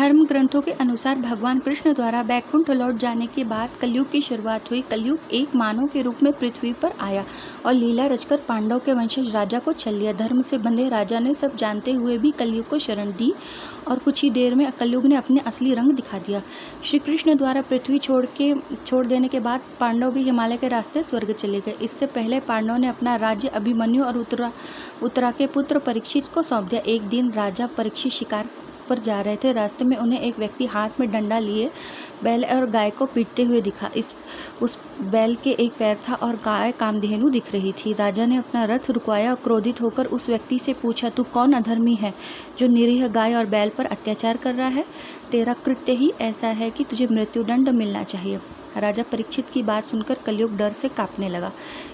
धर्म ग्रंथों के अनुसार भगवान कृष्ण द्वारा बैकुंठ लौट जाने के बाद कलयुग की शुरुआत हुई। कलयुग एक मानव के रूप में पृथ्वी पर आया और लीला रचकर पांडव के वंशज राजा को छल लिया। धर्म से बंधे राजा ने सब जानते हुए भी कलयुग को शरण दी और कुछ ही देर में कलयुग ने अपने असली रंग दिखा दिया। श्री कृष्ण द्वारा पृथ्वी छोड़ देने के बाद पांडव भी हिमालय के रास्ते स्वर्ग चले गए। इससे पहले पांडवों ने अपना राज्य अभिमन्यु और उत्तरा के पुत्र परीक्षित को सौंप दिया। एक दिन राजा परीक्षित शिकार पर जा रहे थे। रास्ते में उन्हें एक व्यक्ति हाथ में डंडा लिए बैल और गाय को पीटते हुए दिखा। उस बैल के एक पैर था और गाय कामधेनु दिख रही थी। राजा ने अपना रथ रुकवाया और क्रोधित होकर उस व्यक्ति से पूछा, तू कौन अधर्मी है जो निरीह गाय और बैल पर अत्याचार कर रहा है? तेरा कृत्य ही ऐसा है कि तुझे मृत्युदंड मिलना चाहिए। राजा परीक्षित की बात सुनकर कलयुग डर से कांपने लगा।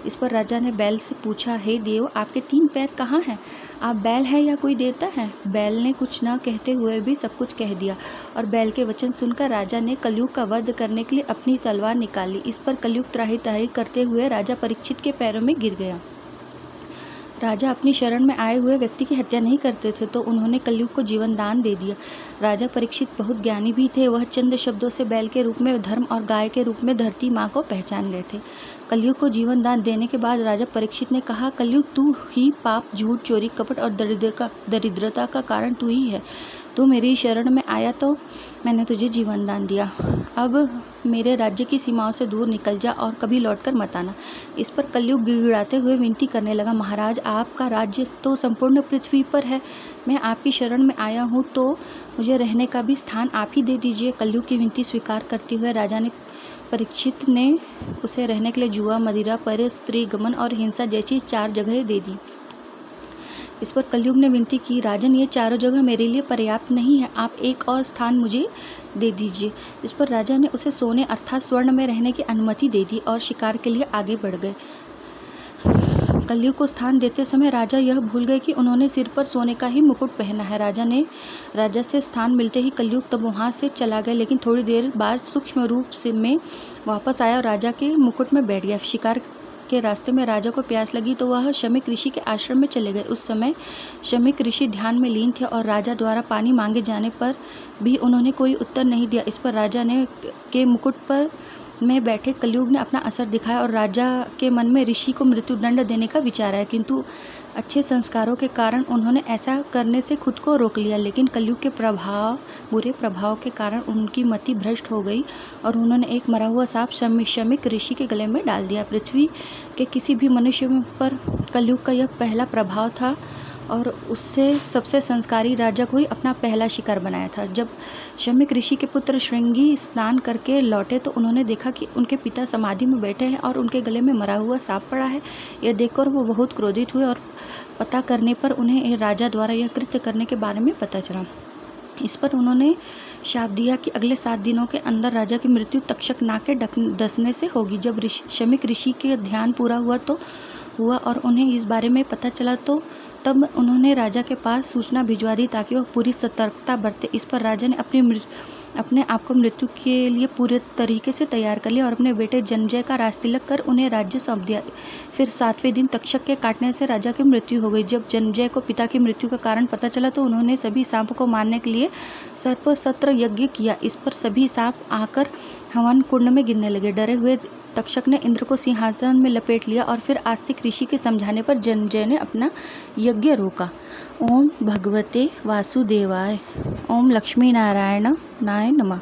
इस पर राजा ने बैल से पूछा, हे देव, आपके 3 पैर कहाँ हैं? आप बैल हैं या कोई देवता है? बैल ने कुछ न कहते हुए भी सब कुछ कह दिया और बैल के वचन सुनकर राजा ने कलयुग का वध करने के लिए अपनी तलवार निकाली। इस पर कलयुग त्राहि करते हुए राजा परीक्षित के पैरों में गिर गया। राजा अपनी शरण में आए हुए व्यक्ति की हत्या नहीं करते थे, तो उन्होंने कलयुग को जीवन दान दे दिया। राजा परीक्षित बहुत ज्ञानी भी थे। वह चंद शब्दों से बैल के रूप में धर्म और गाय के रूप में धरती माँ को पहचान गए थे। कलयुग को जीवन दान देने के बाद राजा परीक्षित ने कहा, कलयुग तू ही पाप, झूठ, चोरी, कपट और दरिद्रता का कारण तू ही है। तू मेरी शरण में आया तो मैंने तुझे जीवन दान दिया। अब मेरे राज्य की सीमाओं से दूर निकल जा और कभी लौटकर मत आना। इस पर कलयुग गिड़गिड़ाते हुए विनती करने लगा, महाराज, आपका राज्य तो संपूर्ण पृथ्वी पर है। मैं आपकी शरण में आया हूँ तो मुझे रहने का भी स्थान आप ही दे दीजिए। कलयुग की विनती स्वीकार करते हुए राजा ने परीक्षित ने उसे रहने के लिए जुआ, मदिरा, पर स्त्री गमन और हिंसा जैसी 4 जगह दे दी। इस पर कलयुग ने विनती की, राजन, ये 4 जगह मेरे लिए पर्याप्त नहीं है, आप एक और स्थान मुझे दे दीजिए। इस पर राजा ने उसे सोने अर्थात स्वर्ण में रहने की अनुमति दे दी और शिकार के लिए आगे बढ़ गए। कलयुग को स्थान देते समय राजा यह भूल गए कि उन्होंने सिर पर सोने का ही मुकुट पहना है। राजा से स्थान मिलते ही कलयुग तब वहां से चला गया, लेकिन थोड़ी देर बाद सूक्ष्म रूप से में वापस आया और राजा के मुकुट में बैठ गया। शिकार के रास्ते में राजा को प्यास लगी तो वह शमीक ऋषि के आश्रम में चले गए। उस समय शमीक ऋषि ध्यान में लीन थे और राजा द्वारा पानी मांगे जाने पर भी उन्होंने कोई उत्तर नहीं दिया। इस पर राजा ने के मुकुट पर में बैठे कलयुग ने अपना असर दिखाया और राजा के मन में ऋषि को मृत्युदंड देने का विचार आया, किंतु अच्छे संस्कारों के कारण उन्होंने ऐसा करने से खुद को रोक लिया। लेकिन कलयुग के बुरे प्रभाव के कारण उनकी मति भ्रष्ट हो गई और उन्होंने एक मरा हुआ सांप शमीक ऋषि के गले में डाल दिया। पृथ्वी के किसी भी मनुष्य पर कलयुग का यह पहला प्रभाव था और उससे सबसे संस्कारी राजा को ही अपना पहला शिकार बनाया था। जब शमीक ऋषि के पुत्र श्रृंगी स्नान करके लौटे तो उन्होंने देखा कि उनके पिता समाधि में बैठे हैं और उनके गले में मरा हुआ सांप पड़ा है। यह देखकर वो बहुत क्रोधित हुए और पता करने पर उन्हें राजा द्वारा यह कृत्य करने के बारे में पता चला। इस पर उन्होंने शाप दिया कि अगले 7 दिनों के अंदर राजा की मृत्यु तक्षक नाग के डसने से होगी। जब शमीक ऋषि के ध्यान पूरा हुआ और उन्हें इस बारे में पता चला तो तब उन्होंने राजा के पास सूचना भिजवा दी ताकि वह पूरी सतर्कता बरते। इस पर राजा ने अपने आप को मृत्यु के लिए पूरे तरीके से तैयार कर लिया और अपने बेटे जन्मजय का राजतिलक कर उन्हें राज्य सौंप दिया। फिर 7वें दिन तक्षक के काटने से राजा की मृत्यु हो गई। जब जन्मजय को पिता की मृत्यु का कारण पता चला तो उन्होंने सभी सांप को मारने के लिए सर्पसत्र यज्ञ किया। इस पर सभी सांप आकर हवन कुंड में गिरने लगे। डरे हुए तक्षक ने इंद्र को सिंहासन में लपेट लिया और फिर आस्तिक ऋषि के समझाने पर जन्मजय ने अपना यज्ञ रोका। ओम भगवते वासुदेवाय। ओम लक्ष्मी नारायणाय नमः।